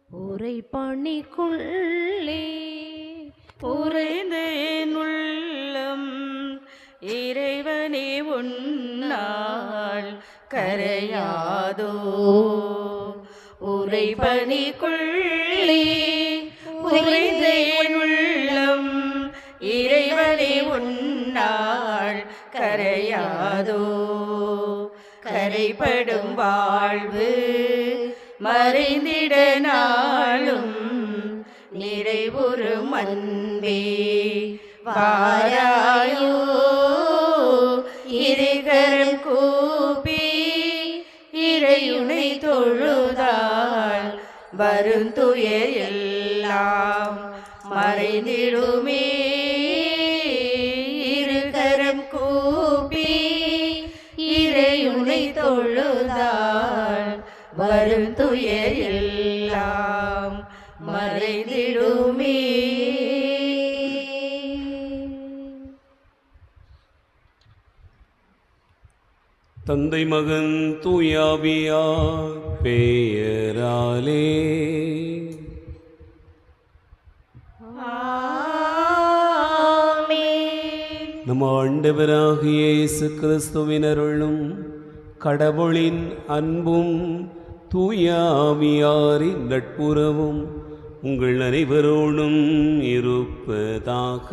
உரை பணிக்குள்ளே உறைந்தேன் உள்ளம் இறைவனே உன்னால் கரையாதோ. உரை பணிக்குள்ளே உறைந்தேன் உள்ளம் இறைவனே உன்னால் கரையாதோ. கரைபடும் வாழ்வு மறைந்திட நாளும் நிறைவுறும் அன்பே வாராயோ. இருகரம் கூப்பி இறையுனை தொழுதால் வரும் துயர் எல்லாம் மறைந்திடுமே. இருகரம் கூப்பி இறையுனை தொழுதால் வரும் துயர் எல்லாம் மறைந்திடுமே. தந்தை மகன் தூயாவியார் பெயராலே நம் ஆண்டவராகிய இயேசு கிறிஸ்துவின் அருளும் கடவுளின் அன்பும் தூயாவியாரின் நட்புறவும் உங்கள் அனைவரோடும் இருப்பதாக.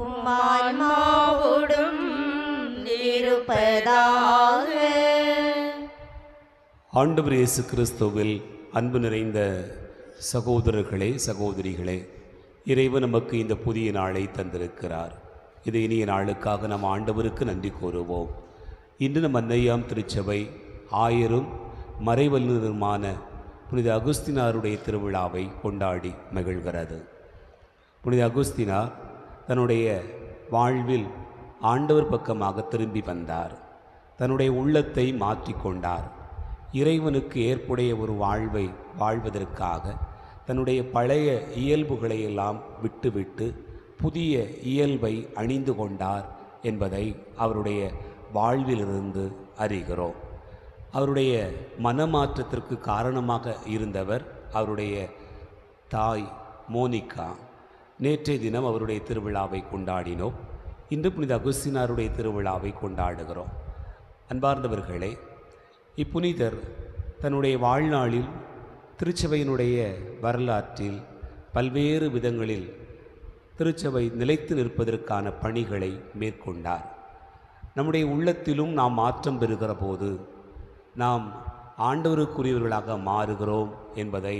உம்மான்மாவோடும் இருப்பதாக. ஆண்டவர் இயேசு கிறிஸ்துவில் அன்பு நிறைந்த சகோதரர்களே சகோதரிகளே, இறைவன் நமக்கு இந்த புதிய நாளை தந்திருக்கிறார். இது இனிய நாளுக்காக நம் ஆண்டவருக்கு நன்றி கூறுவோம். இன்று நம் அன்னையாம் திருச்சபை ஆயரும் மறைவல்லுநருமான புனித அகுஸ்தினாருடைய திருவிழாவை கொண்டாடி மகிழ்கிறது. புனித அகுஸ்தினார் தன்னுடைய வாழ்வில் ஆண்டவர் பக்கமாக திரும்பி வந்தார். தன்னுடைய உள்ளத்தை மாற்றிக்கொண்டார். இறைவனுக்கு ஏற்புடைய ஒரு வாழ்வை வாழ்வதற்காக தன்னுடைய பழைய இயல்புகளை எல்லாம் விட்டுவிட்டு புதிய இயல்பை அணிந்து கொண்டார் என்பதை அவருடைய வாழ்விலிருந்து அறிகிறோம். அவருடைய மனமாற்றத்திற்கு காரணமாக இருந்தவர் அவருடைய தாய் மோனிகா. நேற்றைய தினம் அவருடைய திருவிழாவை கொண்டாடினோம். இன்று புனித அகுஸ்தினாருடைய திருவிழாவை கொண்டாடுகிறோம். அன்பார்ந்தவர்களே, இப்புனிதர் தன்னுடைய வாழ்நாளில் திருச்சபையினுடைய வரலாற்றில் பல்வேறு விதங்களில் திருச்சபை நிலைத்து நிற்பதற்கான பணிகளை மேற்கொண்டார். நம்முடைய உள்ளத்திலும் நாம் மாற்றம் பெறுகிற போது நாம் ஆண்டவருக்குரியவர்களாக மாறுகிறோம் என்பதை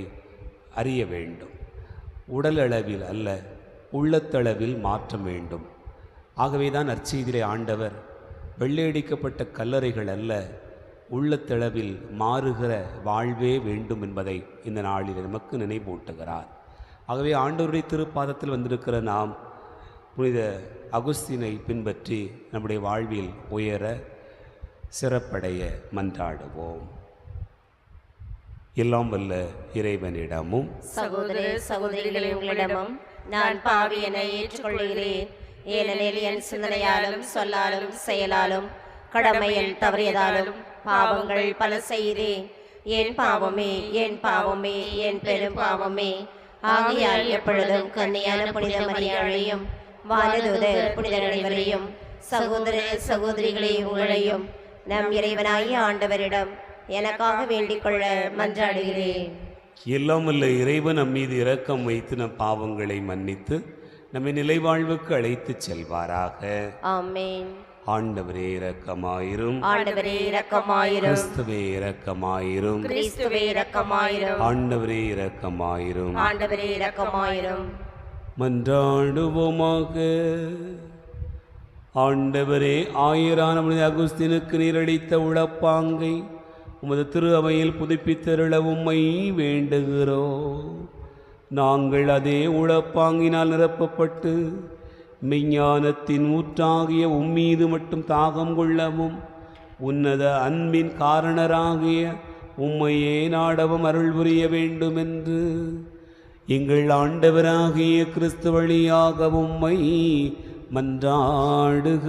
அறிய வேண்டும். உடல் அளவில் அல்ல, உள்ளத்தளவில் மாற்றம் வேண்டும். ஆகவே தான் நற்செய்தியிலே ஆண்டவர் வெள்ளையடிக்கப்பட்ட கல்லறைகள் அல்ல, உள்ளத்தளவில் மாறுகிற வாழ்வே வேண்டும் என்பதை இந்த நாளில் நமக்கு நினைவூட்டுகிறார். ஆகவே ஆண்டவருடைய திருப்பாதத்தில் வந்திருக்கிற நாம் புனித அகுஸ்தினை பின்பற்றி நம்முடைய வாழ்வில் உயர சிறப்படைய மன்றாடுவோம். எல்லாம் வல்ல இறைவனிடமும் சகோதர சகோதரிகளே, உங்களிடமும் நான் பாவி என ஏற்றுக்கொள்கிறேன். ஏனெனில் என் சிந்தனையாலும் சொல்லாலும் செயலாலும் கடமையில் தவறியதாலும் பாவங்கள் பல செய்தேன். என் பாவமே, என் பாவமே, என் பெரும் பாவமே. ஆகையால் எப்பொழுதும் கன்னியான புனித மரியாதையும் வானதூதர் புனிதர் அனைவரையும் சகோதர சகோதரிகளே உங்களையும் நம் இறைவனாகிய ஆண்டவரிடம் எனக்காக வேண்டிக் கொள்ள மன்றாடுகிறேன். எல்லாம் வல்ல இறைவன் நம் மீது இரக்கம் வைத்து நம் பாவங்களை மன்னித்து நம்மை நிலைவாழ்வுக்கு அழைத்து செல்வாராக. ஆமென். ஆண்டவரே இரக்கமாயிரும். ஆண்டவரே இரக்கமாயிரும். கிறிஸ்துவே இரக்கமாயிரும். கிறிஸ்துவே இரக்கமாயிரும். ஆண்டவரே இரக்கமாயிரும். ஆண்டவரே இரக்கமாயிரும். மன்றாடுவோமாக. ஆண்டவரே, ஆயரான புனித அகுஸ்தினுக்கு நீரளித்த உளப்பாங்கை உமது திரு அவையில் புதுப்பித்தருள உம்மை வேண்டுகிறோம். நாங்கள் அதே உளப்பாங்கினால் நிரப்பப்பட்டு மெய்ஞானத்தின் ஊற்றாகிய உம்மீது மட்டும் தாகம் கொள்ளவும் உன்னத அன்பின் காரணராகிய உம்மையே நாடவும் அருள் புரிய வேண்டுமென்று எங்கள் ஆண்டவராகிய கிறிஸ்து வழியாக உம்மை மன்றாடுகிறோம்.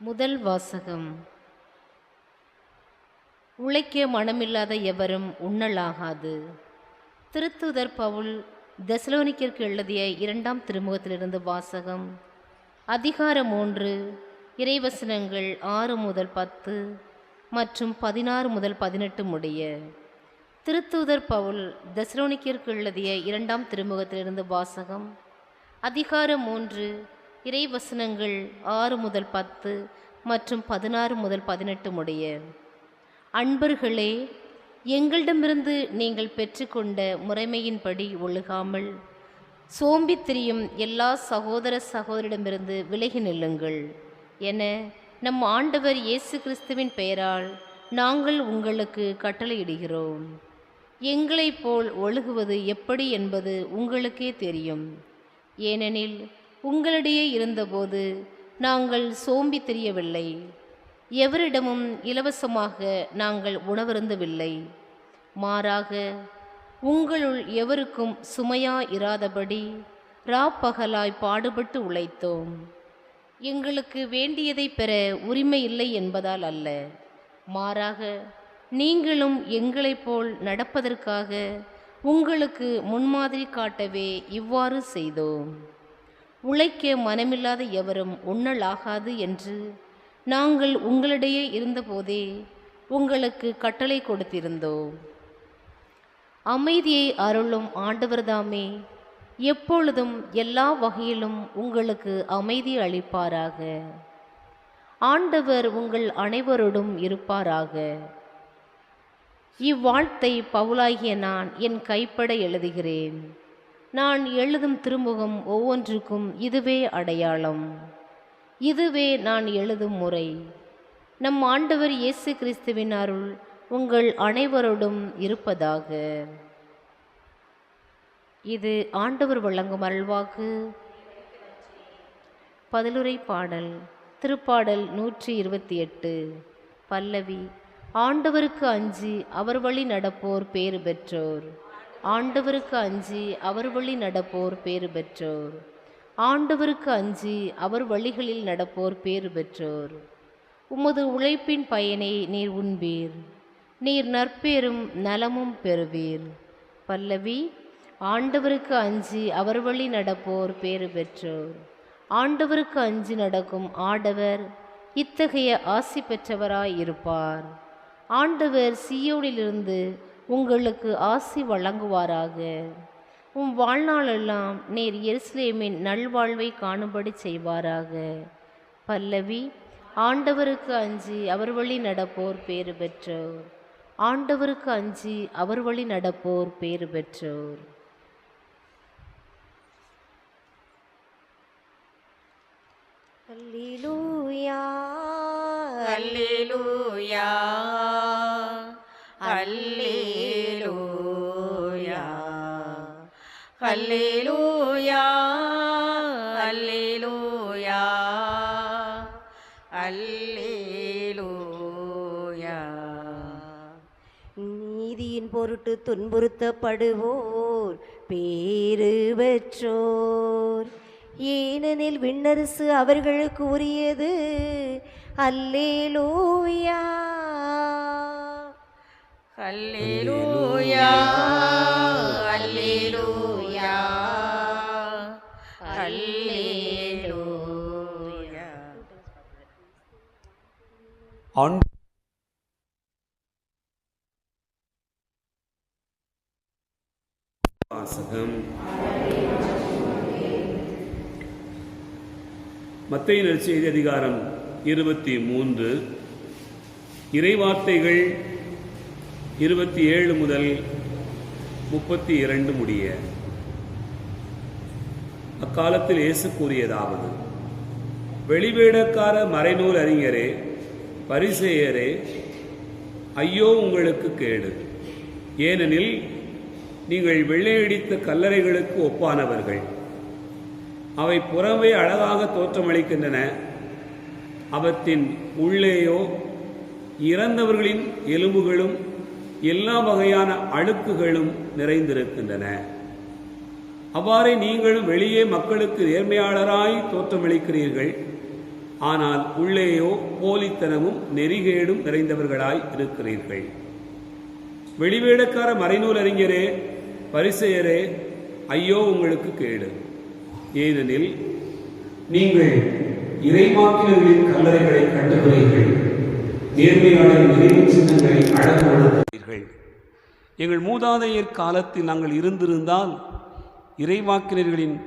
முதல் வாசகம். உழைக்க மனமில்லாத எவரும் உண்ணலாகாது. திருத்தூதர் பவுல் தெசலோனிக்கருக்கு எழுதிய 2ஆம் திருமுகத்திலிருந்து வாசகம். அதிகாரம் 3, இறைவசனங்கள் 6 முதல் 10 மற்றும் 16 முதல் 18 முடிய. திருத்தூதர் பவுல் தெசலோனிக்கருக்கு எழுதிய 2ஆம் திருமுகத்திலிருந்து வாசகம். அதிகாரம் 3, இறைவசனங்கள் 6 முதல் 10 மற்றும் 16 முதல் 18 முடிய. அன்பர்களே, எங்களிடமிருந்து நீங்கள் பெற்றுக்கொண்ட முறைமையின்படி ஒழுகாமல் சோம்பித் திரியும் எல்லா சகோதர சகோதரிடமிருந்து விலகி நில்லுங்கள் என நம் ஆண்டவர் இயேசு கிறிஸ்துவின் பெயரால் நாங்கள் உங்களுக்கு கட்டளையிடுகிறோம். எங்களைப் போல் ஒழுகுவது எப்படி என்பது உங்களுக்கே தெரியும். ஏனெனில் உங்களிடையே இருந்தபோது நாங்கள் சோம்பி திரியவில்லை, எவரிடமும் இலவசமாக நாங்கள் உணவருந்தவில்லை. மாறாக உங்களுள் எவருக்கும் சுமையா இராதபடி ராப்பகலாய் பாடுபட்டு உழைத்தோம். எங்களுக்கு வேண்டியதை பெற உரிமை இல்லை என்பதால் அல்ல, மாறாக நீங்களும் எங்களைப் போல் நடப்பதற்காக உங்களுக்கு முன்மாதிரி காட்டவே இவ்வாறு செய்தோம். உழைக்க மனமில்லாத எவரும் உண்ணலாகாது என்று நாங்கள் உங்களிடையே இருந்தபோதே உங்களுக்கு கட்டளை கொடுத்திருந்தோம். அமைதியை அருளும் ஆண்டவர்தாமே எப்பொழுதும் எல்லா வகையிலும் உங்களுக்கு அமைதி அளிப்பாராக. ஆண்டவர் உங்கள் அனைவரோடும் இருப்பாராக. இவ்வாழ்த்தை பவுலாகிய நான் என் கைப்பட எழுதுகிறேன். நான் எழுதும் திருமுகம் ஒவ்வொன்றுக்கும் இதுவே அடையாளம். இதுவே நான் எழுதும் முறை. நம் ஆண்டவர் இயேசு கிறிஸ்துவின் அருள் உங்கள் அனைவரோடும் இருப்பதாக. இது ஆண்டவர் வழங்கும் அருள்வாக்கு. பதிலுரை பாடல். திருப்பாடல் 128. பல்லவி. ஆண்டவருக்கு அஞ்சி அவர் வழி நடப்போர் பேறு பெற்றோர். ஆண்டவருக்கு அஞ்சி அவர் வழி நடப்போர் பேறு பெற்றோர். ஆண்டவருக்கு அஞ்சி அவர் வழிகளில் நடப்போர் பேறு பெற்றோர். உமது உழைப்பின் பயனை நீர் உண்பீர், நீர் நற்பேரும் நலமும் பெறுவீர். பல்லவி. ஆண்டவருக்கு அஞ்சி அவர் வழி நடப்போர் பேறு பெற்றோர். ஆண்டவருக்கு அஞ்சி நடக்கும் ஆடவர் இத்தகைய ஆசி பெற்றவராயிருப்பார். ஆண்டவர் சீயோனிலிருந்து உங்களுக்கு ஆசி வழங்குவாராக. உம் வாழ்நாளெல்லாம் நீர் எருசலேமின் நல்வாழ்வை காணும்படி செய்வாராக. பல்லவி. ஆண்டவருக்கு அஞ்சி அவர் வழி நடப்போர் பேறு பெற்றோர். ஆண்டவருக்கு அஞ்சி அவர் வழி நடப்போர் பேறு பெற்றோர். அல்லேலூயா அல்லேலூயா அல்லேலூயா அல்லேலூயா அல்லேலூயா அல்லேலூயா. நீதியின் பொருட்டு துன்புறுத்தப்படுவோர் பேறு பெற்றோர், ஏனெனில் விண்ணரசு அவர்களுக்கு உரியது. அல்லேலூயா அல்லேலூயா அல்லேலூயா அல்லேலூயா. வாசகம். மத்தேயு நற்செய்தி அதிகாரம் 23 இறைவார்த்தைகள் 27 முதல் 32 முடிய. அக்காலத்தில் இயேசு கூறியதாவது: வெளிவேடக்கார மறைநூல் அறிஞரே, பரிசேயரே, ஐயோ உங்களுக்கு கேடு! ஏனெனில் நீங்கள் வெள்ளையடித்த கல்லறைகளுக்கு ஒப்பானவர்கள். அவை புறமே அழகாக தோற்றமளிக்கின்றன, அவற்றின் உள்ளேயோ இறந்தவர்களின் எலும்புகளும் எல்லா வகையான அழுக்குகளும் நிறைந்திருக்கின்றன. அவ்வாறே நீங்களும் வெளியே மக்களுக்கு நேர்மையாளராய் தோற்றமளிக்கிறீர்கள், ஆனால் உள்ளேயோ போலித்தனமும் நெறிகேடும் நிறைந்தவர்களாய் இருக்கிறீர்கள். வெளிவேடக்கார மறைநூல் அறிஞரே, பரிசேயரே, ஐயோ உங்களுக்கு கேடு! ஏனெனில் நீங்கள் இறைவாக்கினர்களின் கல்லறைகளை கட்டுகிறீர்கள், நேர்மையாளரின் நினைவு சின்னங்களை அழகுபடுத்துகிறீர்கள். எங்கள் மூதாதையர் காலத்தில் நாங்கள் இருந்திருந்தால் இறைவாக்கினர்களின்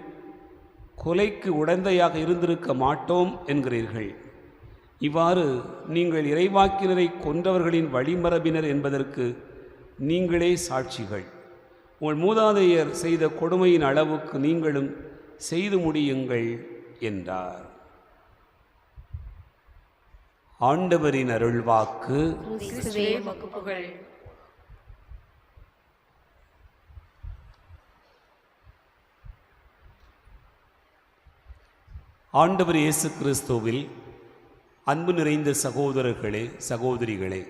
கொலைக்கு உடந்தையாக இருந்திருக்க மாட்டோம் என்கிறீர்கள். இவ்வாறு நீங்கள் இறைவாக்கினரை கொன்றவர்களின் வழிமரபினர் என்பதற்கு நீங்களே சாட்சிகள். உங்கள் மூதாதையர் செய்த கொடுமையின் அளவுக்கு நீங்களும் செய்து முடியுங்கள் என்றார். ஆண்டவரின் அருள்வாக்கு. கிறிஸ்துவே உமக்கு புகழ். ஆண்டவர் இயேசு கிறிஸ்துவில் அன்பு நிறைந்த சகோதரர்களே, சகோதரிகளே,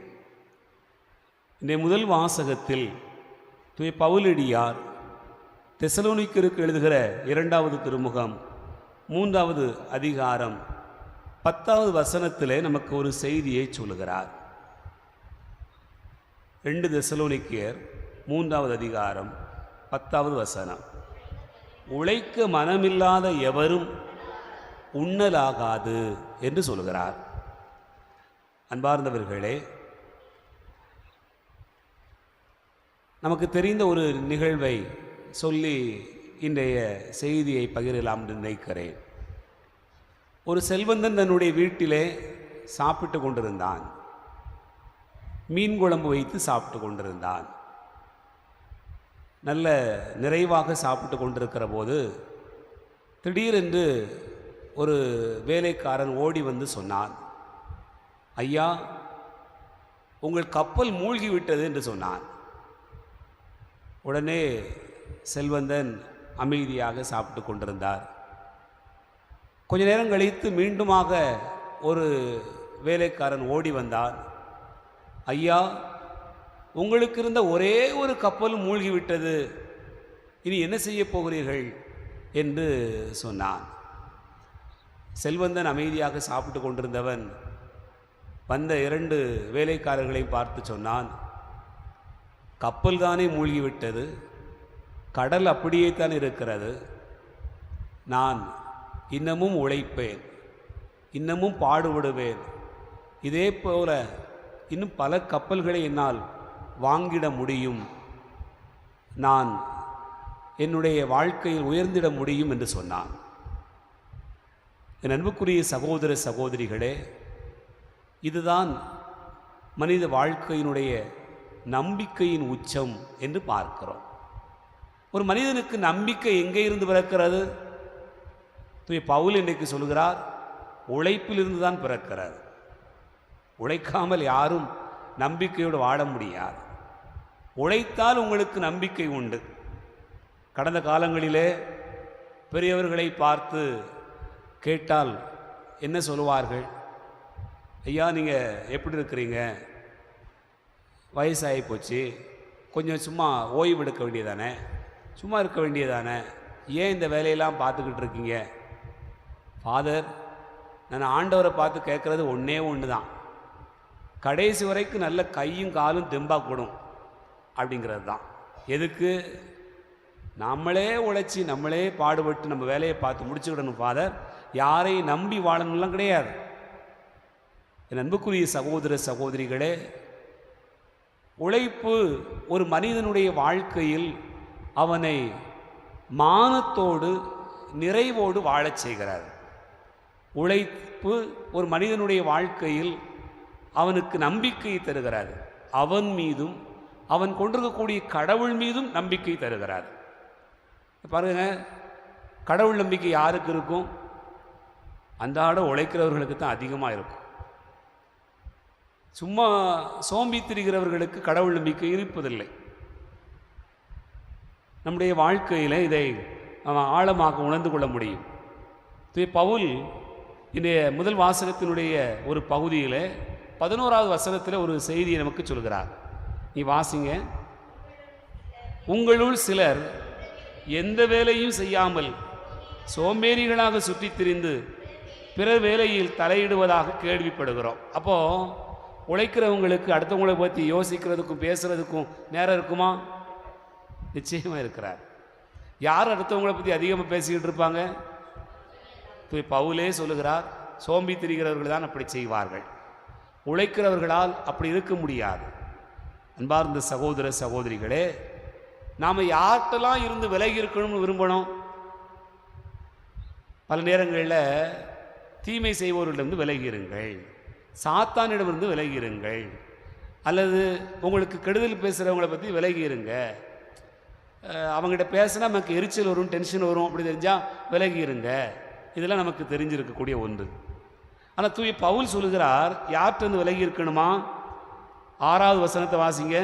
இந்த முதல் வாசகத்தில் தூய பவுலடியார் தெசலோனிக்கருக்கு எழுதுகிற 2வது திருமுகம் 3வது அதிகாரம் 10வது வசனத்திலே நமக்கு ஒரு செய்தியை சொல்லுகிறார். 2 தெசலோனிக்கர் 3வது அதிகாரம் 10வது வசனம், உழைக்க மனமில்லாத எவரும் உண்ணலாகாது என்று சொல்கிறார். அன்பார்ந்தவர்களே, நமக்கு தெரிந்த ஒரு நிகழ்வை சொல்லி இன்றைய செய்தியை பகிரலாம் என்று நினைக்கிறேன். ஒரு செல்வந்தன் தன்னுடைய வீட்டிலே சாப்பிட்டு கொண்டிருந்தான். மீன் குழம்பு வைத்து சாப்பிட்டு கொண்டிருந்தான். நல்ல நிறைவாக சாப்பிட்டு கொண்டிருக்கிற போது திடீரென்று ஒரு வேலைக்காரன் ஓடி வந்து சொன்னான், ஐயா, உங்கள் கப்பல் மூழ்கி விட்டது என்று சொன்னான். உடனே செல்வந்தன் அமைதியாக சாப்பிட்டு கொண்டிருந்தார். கொஞ்ச நேரம் கழித்து மீண்டுமாக ஒரு வேலைக்காரன் ஓடி வந்தான், ஐயா, உங்களுக்கு இருந்த ஒரே ஒரு கப்பலும் மூழ்கிவிட்டது, இனி என்ன செய்ய போகிறீர்கள் என்று சொன்னான். செல்வந்தன் அமைதியாக சாப்பிட்டு கொண்டிருந்தவன் வந்த 2 வேலைக்காரர்களை பார்த்து சொன்னான், கப்பல் தானே மூழ்கிவிட்டது, கடல் அப்படியே தான் இருக்கிறது, நான் இன்னமும் உழைப்பேன், இன்னமும் பாடுபடுவேன், இதே போல இன்னும் பல கப்பல்களை என்னால் வாங்கிட முடியும், நான் என்னுடைய வாழ்க்கையில் உயர்ந்திட முடியும் என்று சொன்னான். என் அன்புக்குரிய சகோதர சகோதரிகளே, இதுதான் மனித வாழ்க்கையினுடைய நம்பிக்கையின் உச்சம் என்று பார்க்கிறோம். ஒரு மனிதனுக்கு நம்பிக்கை எங்கே இருந்து பிறக்கிறது? தூய பவுல் இன்றைக்கு சொல்கிறார், உழைப்பிலிருந்து தான் பிறக்கிறது. உழைக்காமல் யாரும் நம்பிக்கையோடு வாழ முடியாது. உழைத்தால் உங்களுக்கு நம்பிக்கை உண்டு. கடந்த காலங்களிலே பெரியவர்களை பார்த்து கேட்டால் என்ன சொல்லுவார்கள்? ஐயா, நீங்கள் எப்படி இருக்கிறீங்க? வயசாகி போச்சு, கொஞ்சம் சும்மா ஓய்வு எடுக்க வேண்டியதானே, சும்மா இருக்க வேண்டியதானே, ஏன் இந்த வேலையெல்லாம் பார்த்துக்கிட்டு இருக்கீங்க? ஃபாதர், நான் ஆண்டவரை பார்த்து கேட்குறது ஒன்றே ஒன்று தான், கடைசி வரைக்கும் நல்ல கையும் காலும் தெம்பாக கூடும் அப்படிங்கிறது தான். எதுக்கு? நம்மளே உழைச்சி நம்மளே பாடுபட்டு நம்ம வேலையை பார்த்து முடிச்சுக்கிடணும் ஃபாதர், யாரையும் நம்பி வாழணும்லாம் கிடையாது. என் அன்புக்குரிய சகோதர சகோதரிகளே, உழைப்பு ஒரு மனிதனுடைய வாழ்க்கையில் அவனை மானத்தோடு நிறைவோடு வாழச் செய்கிறார். உழைப்பு ஒரு மனிதனுடைய வாழ்க்கையில் அவனுக்கு நம்பிக்கை தருகிறார். அவன் மீதும் அவன் கொண்டிருக்கக்கூடிய கடவுள் மீதும் நம்பிக்கை தருகிறார். பாருங்க, கடவுள் நம்பிக்கை யாருக்கு இருக்கும்? அன்றாட உழைக்கிறவர்களுக்கு தான் அதிகமாக இருக்கும். சும்மா சோம்பி திரிகிறவர்களுக்கு கடவுள் நம்பிக்கை இருப்பதில்லை. நம்முடைய வாழ்க்கையில் இதை ஆழமாக உணர்ந்து கொள்ள முடியும். பவுல் இன்றைய முதல் வாசகத்தினுடைய ஒரு பகுதியில் 11வது வசனத்தில் ஒரு செய்தியை நமக்கு சொல்கிறார். நீ வாசிங்க. உங்களுள் சிலர் எந்த வேலையும் செய்யாமல் சோம்பேறிகளாக சுற்றித் திரிந்து பிறர் வேலையில் தலையிடுவதாக கேள்விப்படுகிறோம். அப்போது உழைக்கிறவங்களுக்கு அடுத்தவங்களை பற்றி யோசிக்கிறதுக்கும் பேசுகிறதுக்கும் நேரம் இருக்குமா? நிச்சயமாக இருக்கிறார். யார் அடுத்தவங்களை பற்றி அதிகமாக பேசிக்கிட்டு இருப்பாங்க? பவுலே சொல்லுகிறார், சோம்பி திரிகிறவர்கள் தான் அப்படி செய்வார்கள், உழைக்கிறவர்களால் அப்படி இருக்க முடியாது. அன்பார்ந்த சகோதர சகோதரிகளே, நாம் யார்கிட்டலாம் இருந்து விலகி இருக்கணும்னு விரும்பணும்? பல நேரங்களில் தீமை செய்வோர்களிடமிருந்து விலகிருங்கள், சாத்தானிடமிருந்து விலகிருங்கள், அல்லது உங்களுக்கு கெடுதல் பேசுகிறவங்களை பற்றி விலகிருங்க. அவங்ககிட்ட பேசினா நமக்கு எரிச்சல் வரும், டென்ஷன் வரும், அப்படி தெரிஞ்சால் விலகிருங்க. இதெல்லாம் நமக்கு தெரிஞ்சிருக்கக்கூடிய ஒன்று. ஆனால் தூய பவுல் சொல்லுகிறார், யார்கிட்ட விலகி இருக்கணுமா? 6வது வசனத்தை வாசிங்க.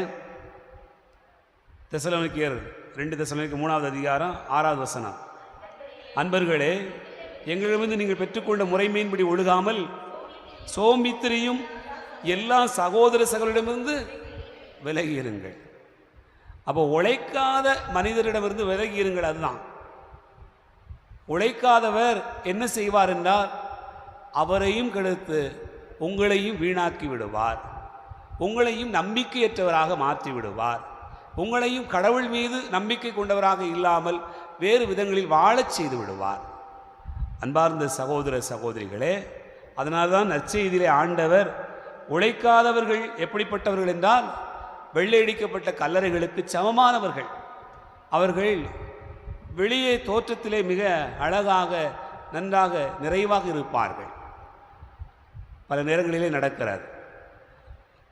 தெசலோனிக்கேயர் 2 தெசலோனிக்கேயர் 3வது அதிகாரம் 6வது வசனம். அன்பர்களே, எங்களிடமிருந்து நீங்கள் பெற்றுக்கொண்ட முறைமையின்படி ஒழுகாமல் சோம்பித்திரியும் எல்லா சகோதர சகோதரிடமிருந்து விலகியிருங்கள். அப்போ உழைக்காத மனிதரிடமிருந்து விலகியிருங்கள். அதுதான். உழைக்காதவர் என்ன செய்வார் என்றால், அவரையும் கெடுத்து உங்களையும் வீணாக்கி விடுவார், உங்களையும் நம்பிக்கையற்றவராக மாற்றி விடுவார், உங்களையும் கடவுள் மீது நம்பிக்கை கொண்டவராக இல்லாமல் வேறு விதங்களில் வாழச் செய்து விடுவார். அன்பார்ந்த சகோதர சகோதரிகளே, அதனால்தான் நற்செய்தியிலே ஆண்டவர் உழைக்காதவர்கள் எப்படிப்பட்டவர்கள் என்றால், வெள்ளையடிக்கப்பட்ட கல்லறைகளுக்கு சமமானவர்கள். அவர்கள் வெளியே தோற்றத்திலே மிக அழகாக, நன்றாக, நிறைவாக இருப்பார்கள். பல நேரங்களிலே நடக்கிறது.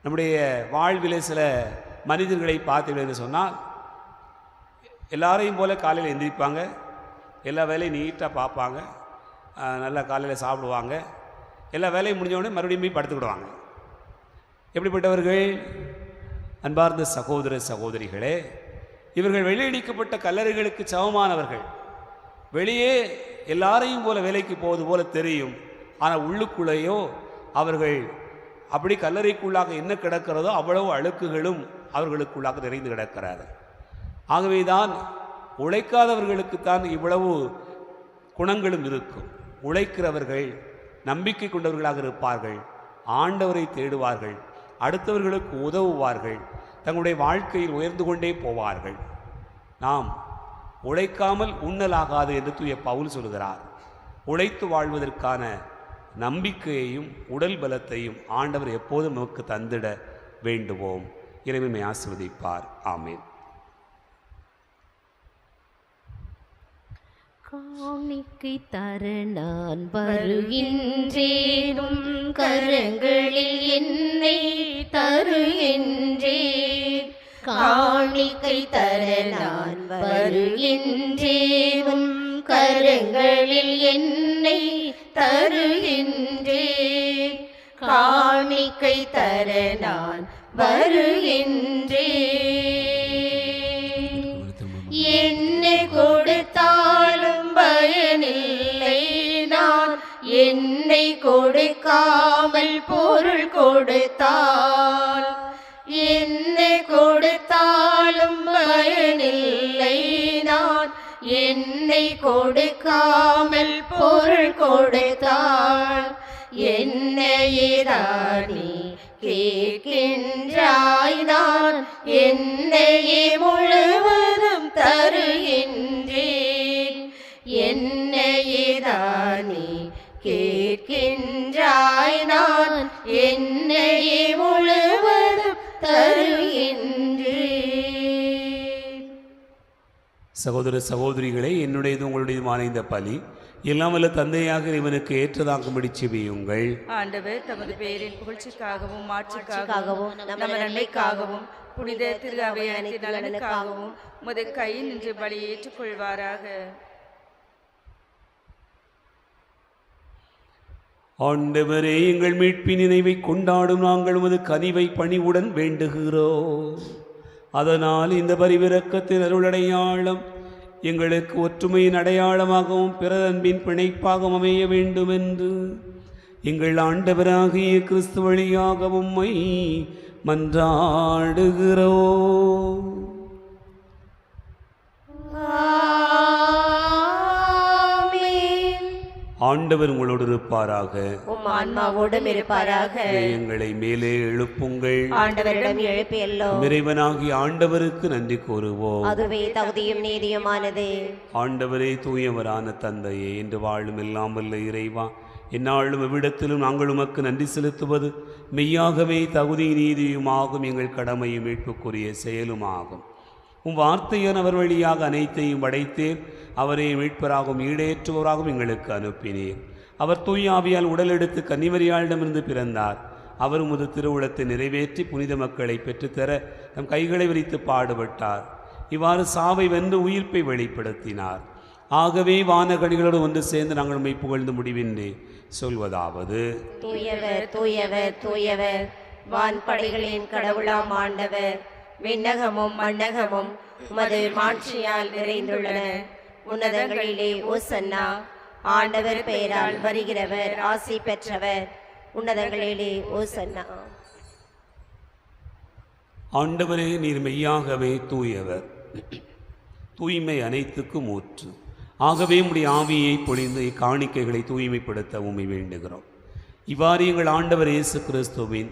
நம்முடைய வாழ்விலே சில மனிதர்களை பார்த்தீர்கள் என்று சொன்னால், எல்லாரையும் போல காலையில் எந்திரிப்பாங்க, எல்லா வேலையும் நீட்டாக பார்ப்பாங்க, நல்லா காலையில் சாப்பிடுவாங்க, எல்லா வேலையும் முடிஞ்சவுடனே மறுபடியும் போய் படுத்துக்கிடுவாங்க. எப்படிப்பட்டவர்கள்? அன்பார்ந்த சகோதர சகோதரிகளே, இவர்கள் வெளியடிக்கப்பட்ட கல்லறைகளுக்கு சமமானவர்கள். வெளியே எல்லாரையும் போல வேலைக்கு போவது போல தெரியும், ஆனால் உள்ளுக்குள்ளேயோ அவர்கள் அப்படி கல்லறைக்குள்ளாக என்ன கிடக்கிறதோ அவ்வளவு அழுக்குகளும் அவர்களுக்குள்ளாக நிறைந்து கிடக்கிறார். ஆகவேதான் உழைக்காதவர்களுக்குத்தான் இவ்வளவு குணங்களும் இருக்கும். உழைக்கிறவர்கள் நம்பிக்கை கொண்டவர்களாக இருப்பார்கள், ஆண்டவரை தேடுவார்கள், அடுத்தவர்களுக்கு உதவுவார்கள், தங்களுடைய வாழ்க்கையில் உயர்ந்து கொண்டே போவார்கள். நாம் உழைக்காமல் உண்ணலாகாது என்று தூய பவுல் சொல்கிறார். உழைத்து வாழ்வதற்கான நம்பிக்கையையும் உடல் பலத்தையும் ஆண்டவர் எப்போதும் நமக்கு தந்திட வேண்டுவோம். இறைவனை ஆசீர்வதிப்பார். ஆமீன். காணிக்கை தர நான் வருகின்றேனும், கரங்களில் என்னை தருகின்றேன். காணிக்கை தர நான் வருகின்றேனும், கரங்களில் என்னை தருகின்றேன். காணிக்கை தர நான் வருகின்றேன். என்னை கொடுத்தாலும் பயனில்லை, நான் என்னை கொடுக்காமல் பொருள் கொடுத்தால். என்னை கொடுத்தாலும் பயனில்லை, நான் என்னை கொடுக்காமல் பொருள் கொடுத்தால். என்னையேதானே கேட்கின்றாய், நான் என்னையே முழுவதும் தருகின்றேன். என்னையேதானே கேட்கின்றாய், நான் என்னையே முழுவதும் தருகின்றேன். சகோதர சகோதரிகளே, என்னுடையது உங்களுடையதுமான இந்த பலி எல்லாம் வல்ல தந்தையாக இவனுக்கு ஏற்றதாக்கும்படி செபியுங்கள். ஆண்டவர் தமது பெயரின் புகழ்ச்சிக்காகவும் மாட்சிக்காகவும் நம்ம நன்மைக்காகவும் புனித திரு அவை அனைத்து நலனுக்காகவும் உமது கையில் நின்று பலி ஏற்றுக்கொள்வாராக. ஆண்டவரே, எங்கள் மீட்பின் நினைவை கொண்டாடும் நாங்கள் உமது கனிவை பணிவுடன் வேண்டுகிறோம். அதனால் இந்த பரிவிரக்கத்தின் அருளடையாளம் எங்களுக்கு ஒற்றுமையின் அடையாளமாகவும் பிறர் அன்பின் பிணைப்பாகவும் அமைய வேண்டுமென்று எங்கள் ஆண்டவராகிய கிறிஸ்து வழியாக உம்மை மன்றாடுகிறோம். ஆண்டவர் உங்களோடு இருப்பாராக. உம் ஆன்மாவோடும் இருப்பாராக. எங்களை மேலே எழுப்புங்கள். ஆண்டவரிடம் எழுப்பியல்லோம். இறைவனாகி ஆண்டவருக்கு நன்றி கூறுவோம். அதுவே தகுதியும் நீதியுமானது. ஆண்டவரே, தூயவரான தந்தையே, என்று வாழும் எல்லாம் வல்ல இறைவா, எந்நாளும் எவ்விடத்திலும் நாங்கள் உமக்கு நன்றி செலுத்துவது மெய்யாகவே தகுதி நீதியுமாகும், எங்கள் கடமையும் மீட்புக்குரிய செயலுமாகும். உம் வார்த்தையன் அவர் வழியாக அனைத்தையும் படைத்தேன், அவரை மீட்பராகவும் ஈடேற்றுவராகவும் எங்களுக்கு அனுப்பினீர். அவர் தூய ஆவியால் உடலெடுத்து கன்னிமரியாளிடமிருந்து பிறந்தார். அவர் உமது திருவுளத்தை நிறைவேற்றி புனித மக்களை பெற்றுத்தர தம் கைகளை விரித்து பாடுபட்டார். இவ்வாறு சாவை வென்று உயிர்ப்பை வெளிப்படுத்தினார். ஆகவே வானகணிகளோடு ஒன்று சேர்ந்து நாங்கள் உம்மை புகழ்ந்து முடிவின்றி சொல்வதாவது: தூயவர் தூயவர் தூயவர், வான்படைகளின் கடவுளாம் ஆண்டவர். விண்ணகமும் மண்ணகமும் உமது மாட்சியால் நிறைந்துள்ளன. உன்னதங்களிலே ஓசன்னா. ஆண்டவர் பெயரால் வருகிறவர் ஆசி பெற்றவர். உன்னதங்களிலே ஓசன்னா. ஆண்டவரே, நீர் மெய்யாகவே தூயவர், தூய்மை அனைத்துக்கும் ஊற்று. ஆகவே உம்முடைய ஆவியை பொழிந்து இக்காணிக்கைகளை தூய்மைப்படுத்த உம்மை வேண்டுகிறோம். இவ்வாறு எங்கள் ஆண்டவர் இயேசு கிறிஸ்துவின்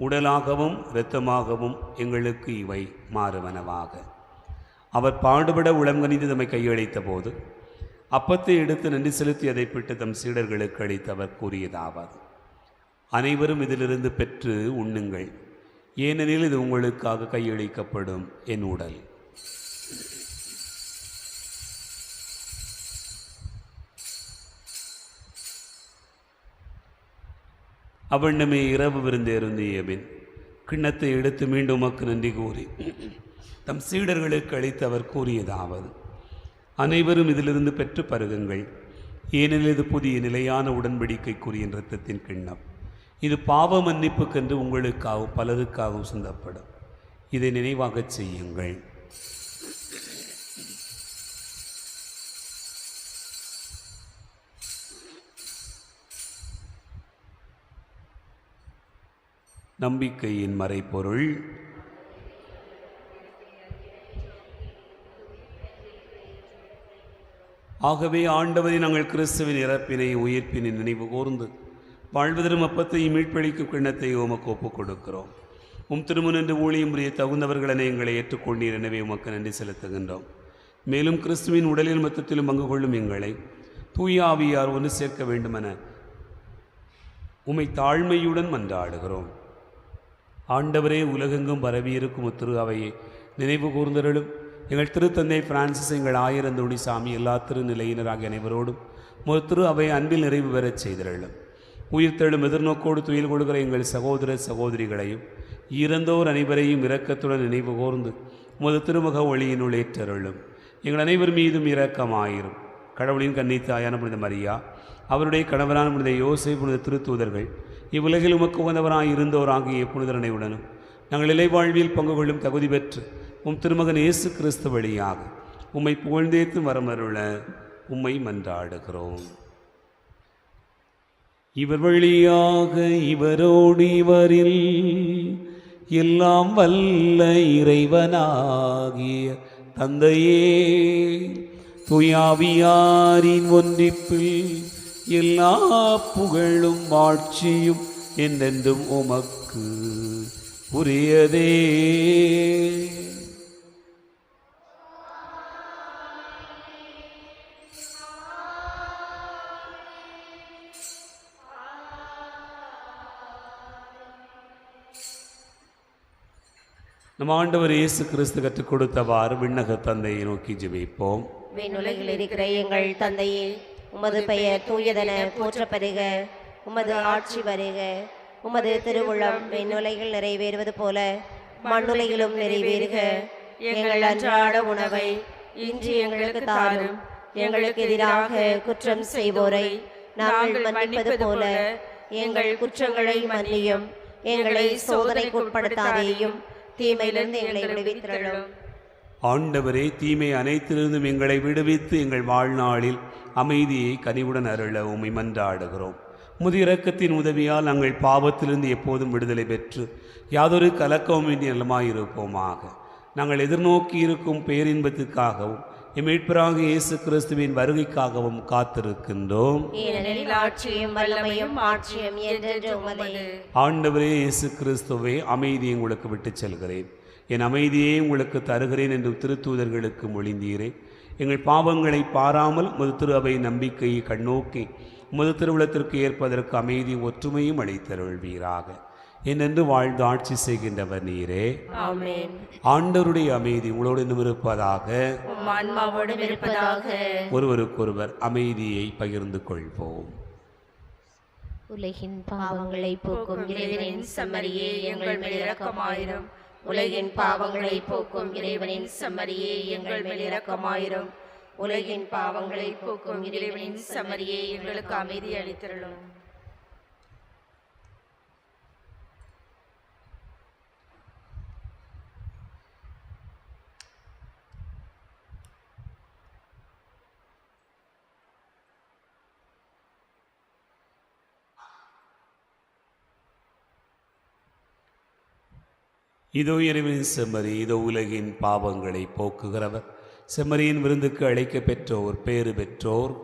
உடலாகவும் இரத்தமாகவும் எங்களுக்கு இவை மாறுவனவாக. அவர் பாடுபட உளம்கனிந்து தம்மை கையளித்த போது அப்பத்தை எடுத்து நன்றி செலுத்தி அதை பிட்டு தம் சீடர்களுக்கு அளித்து அவர் கூறியதாவது: அனைவரும் இதிலிருந்து பெற்று உண்ணுங்கள், ஏனெனில் இது உங்களுக்காக கையளிக்கப்படும் என் உடல். அவண்ணமே இரவு விருந்தேருந்திய பின் கிண்ணத்தை எடுத்து மீண்டும் உமக்கு நன்றி கூறி தம் சீடர்களுக்கு அளித்து அவர் கூறியதாவது: அனைவரும் இதிலிருந்து பெற்று பருகுங்கள், ஏனெனில் இது புதிய நிலையான உடன்படிக்கைக்குரிய இரத்தத்தின் கிண்ணம். இது பாவ மன்னிப்புக்கென்று உங்களுக்காகவும் பலருக்காகவும் சிந்தப்படும். இதை நினைவாகச் செய்யுங்கள். நம்பிக்கையின் மறைபொருள். ஆகவே ஆண்டவரை நாங்கள் கிறிஸ்துவின் இறப்பினை உயிர்ப்பினை நினைவு கூர்ந்து வாழ்வதரும் அப்பத்தையும் மீட்பளிக்கும் கிண்ணத்தை உமக்கு ஒப்புக் கொடுக்கிறோம். உம் திருமுனின்று ஊழியம் புரிய தகுந்தவர்களென எங்களை ஏற்றுக்கொண்டீர். எனவே உமக்கு நன்றி செலுத்துகின்றோம். மேலும் கிறிஸ்துவின் உடலில் மொத்தத்திலும் பங்கு கொள்ளும் எங்களை தூய ஆவியார் ஒன்று சேர்க்க வேண்டுமென உம்மை தாழ்மையுடன் மன்றாடுகிறோம். ஆண்டவரே, உலகெங்கும் பரவியிருக்கும் திரு அவையை நினைவு கூர்ந்தருளும். எங்கள் திருத்தந்தை பிரான்சிஸ், எங்கள் ஆயிரந்தோடி சாமி, எல்லா திருநிலையினராகிய அனைவரோடும் திரு அவை அன்பில் நிறைவு பெறச் செய்தருளும். உயிர்த்தெழும் எதிர்நோக்கோடு துயில் கொடுக்கிற எங்கள் சகோதர சகோதரிகளையும் இறந்தோர் அனைவரையும் இரக்கத்துடன் நினைவு கூர்ந்து உமது திருமுக ஒளியினுள் ஏற்றருளும். எங்கள் அனைவர் மீதும் இரக்கமாயிரும். கடவுளின் கன்னித்தாயான புனித மரியா, அவருடைய கணவரான புனித யோசேப்பு, புனித திருத்தூதர்கள், இவ்வுலகில் உமக்கு உகந்தவராய் இருந்தோராகிய புனிதரனையுடனும் நாங்கள் இலைவாழ்வில் பங்கு கொள்ளும் தகுதி பெற்று உம் திருமகன் இயேசு கிறிஸ்து வழியாக உம்மை புகழ்ந்தேத்து வரமருள உம்மை மன்றாடுகிறோம். இவர் வழியாக இவரோடு இவரில் எல்லாம் வல்ல இறைவனாகிய தந்தையே, தூயாவியாரின் ஒன்றிப்பில் எல்லா புகழும் ஆட்சியும் என்றென்றும் உமக்கு உரியதே. நம் ஆண்டவர் இயேசு கிறிஸ்து கற்றுக் கொடுத்தவாறு விண்ணக தந்தையை நோக்கி ஜெபிப்போம். விண்ணுலகில் இருக்கிற எங்கள் தந்தையே, உமது பெயர் தூயதென போற்றப் பெறுக. உமது ஆட்சி வருக. உமது திருவுளம் விண்ணுலகில் நிறைவேறுவது போல மண்ணுலகிலும் நிறைவேறுக. எங்கள் அன்றாட உணவை இன்று எங்களுக்கு தாரும். எங்களுக்கு எதிராக குற்றம் செய்வோரை நாங்கள் மன்னிப்பது போல எங்கள் குற்றங்களை மன்னியும். எங்களை சோதனைக்கு உட்படுத்தாதேயும், தீமையிலிருந்து எங்களை விடுவித்தருளும். ஆண்டவரே, தீமை அனைத்திலிருந்தும் எங்களை விடுவித்து எங்கள் வாழ்நாளில் அமைதியை கனிவுடன் அருள உம்மை மன்றாடுகிறோம். உமது இரக்கத்தின் உதவியால் நாங்கள் பாவத்திலிருந்து எப்போதும் விடுதலை பெற்று யாதொரு கலக்கமுமின்றி நலமாயிருப்போமாக. நாங்கள் எதிர்நோக்கி இருக்கும் பேரின்பத்துக்காகவும் எம் மீட்பராக இயேசு கிறிஸ்துவின் வருகைக்காகவும் காத்திருக்கின்றோம். ஏனெனில் ஆட்சியும் வல்லமையும் ஆட்சியும் என்றென்றும் உமதே. ஆண்டவரே இயேசு கிறிஸ்துவே, அமைதியை உங்களுக்கு விட்டுச் செல்கிறேன், என் அமைதியை உங்களுக்கு தருகிறேன் என்று திருத்தூதர்களுக்கு மொழிந்தீரே. எங்கள் பாவங்களை பாராமல் உமது திரு அவை நம்பிக்கையை கண்ணோக்கி உமது திருவுளத்திற்கு ஏற்பதற்கு அமைதி ஒற்றுமையும் அளித்தருள்வீராக. என்னென்று வாழ்ந்து ஆட்சி செய்கின்றவர் நீரே. ஆமென். ஆண்டவருடைய அமைதி உங்களோடு இருப்பதாக, உம் ஆன்மாவோடும் இருப்பதாக. ஒருவருக்கொருவர் அமைதியை பகிர்ந்து கொள்வோம். உலகின் பாவங்களை போக்கும் இறைவனின் செம்மறியே எங்கள் மேல் இரக்கமாயிரும். உலகின் பாவங்களை போக்கும் இறைவனின் செம்மறியே எங்கள் மேல் இரக்கமாயிரும். உலகின் பாவங்களை போக்கும் இறைவனின் செம்மறியே எங்களுக்கு அமைதி அளித்தருளும். இதோ இறைவனின் செம்மறி, இதோ உலகின் பாவங்களை போக்குகிறவர். செம்மறியின் விருந்துக்கு அழைக்க பெற்றோர் பேறு பெற்றோர்.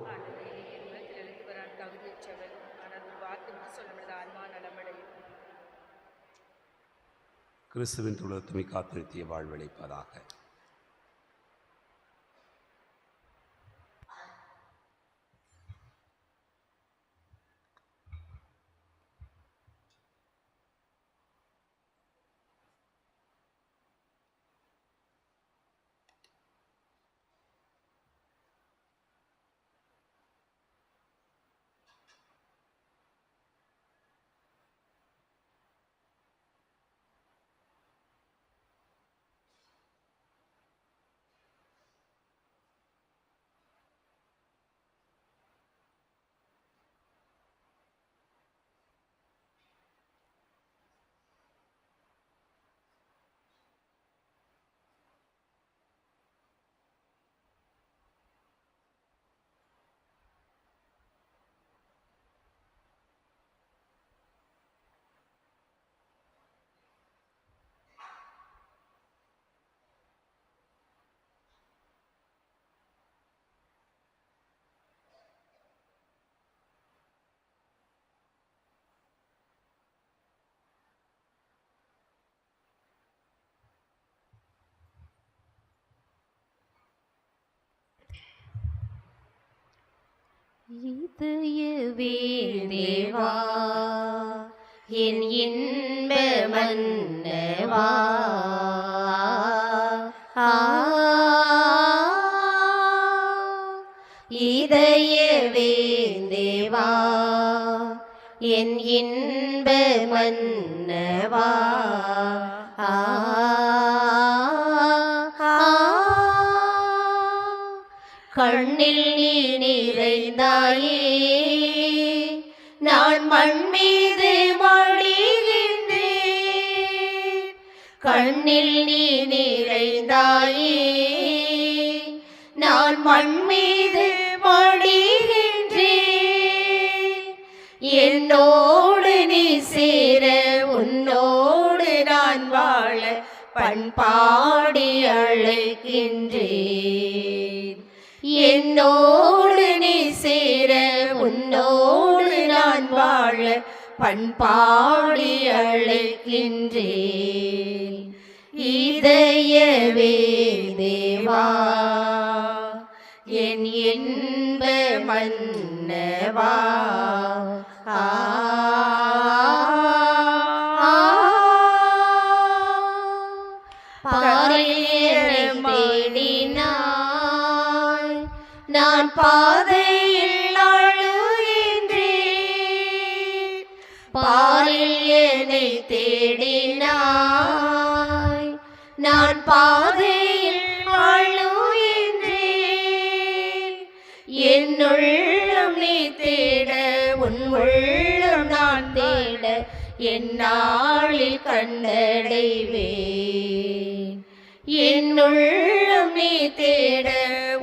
கிறிஸ்துவின் துளத்துமை காத்திருத்திய வாழ்வளிப்பதாக. இதயவே தேவா, என் இன்ப மன்னவா, இதயவே தேவா, என் இன்ப மன்னவா, கண்ணில் நீ நிறைந்தாயே, நான் மண் மீது மடிகின்றேன். கண்ணில் நீ நிறைந்தாயே, நான் மண் மீது மடிகின்றேன். என்னோடு நீ சேர, உன்னோடு நான் வாழ பண்பாடி அழைக்கின்றேன். என்னோடு நீ சேர, உன்னோடு நான் வாழ பண்பாடி அழைக்கின்றேன். இதயவே தேவா, என் இன்ப மன்னவா, தேடினாய், நான் பாதையில் அழுகின்றேன். பாரில் என்னை தேடினாய், நான் பாதையில் அழுகின்றேன். என்னுள்ளம் நீ தேட, உன் உள்ளம் நான் தேட, எந்நாளில் கண்டடைவேன். என்னுள்ளம் நீ தேட,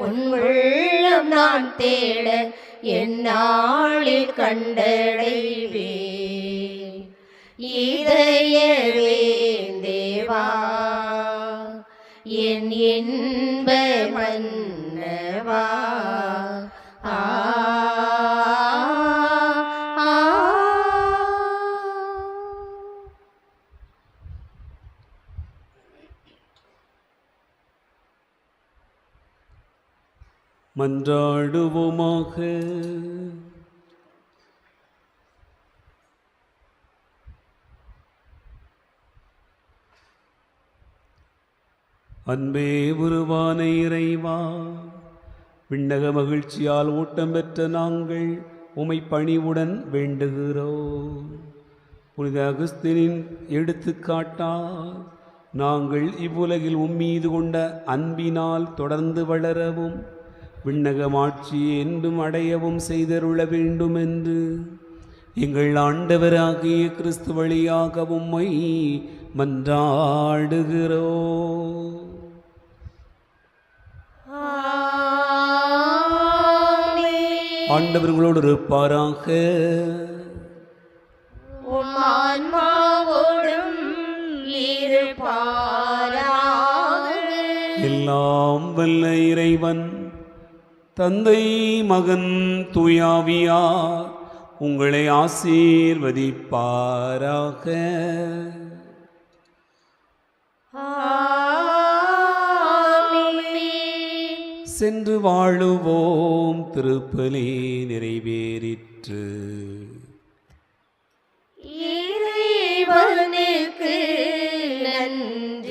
உன் உள்ளம் நான் தேட, எந்நாளில் கண்டடைவேன். இதயவே தேவா, என் இன்ப மன்னவா, மன்னவா ஆ ஆ. மன்றாடுவோமாக. அன்பே உருவான இறைவா, விண்ணக மகிழ்ச்சியால் ஊட்டம் பெற்ற நாங்கள் உமை பணிவுடன் வேண்டுகிறோம். புனித அகஸ்தினின் எடுத்துக்காட்டால் நாங்கள் இவ்வுலகில் உம்மீது கொண்ட அன்பினால் தொடர்ந்து வளரவும் விண்ணக மாட்சியை என்றும் அடையவும் செய்தருள வேண்டும் என்று எங்கள் ஆண்டவராகிய கிறிஸ்து வழியாக உம்மை மன்றாடுகிறோம். ஆண்டவர்களோடு இருப்பாராக. உம் ஆன்மாவோடும் இருப்பாராக. எல்லாம் வல்ல இறைவன் தந்தை மகன் தூயாவியார் உங்களை ஆசீர்வதிப்பாராக. சென்று வாழுவோம். திருப்பலி நிறைவேறிற்று. இறைவனுக்கு நன்றி.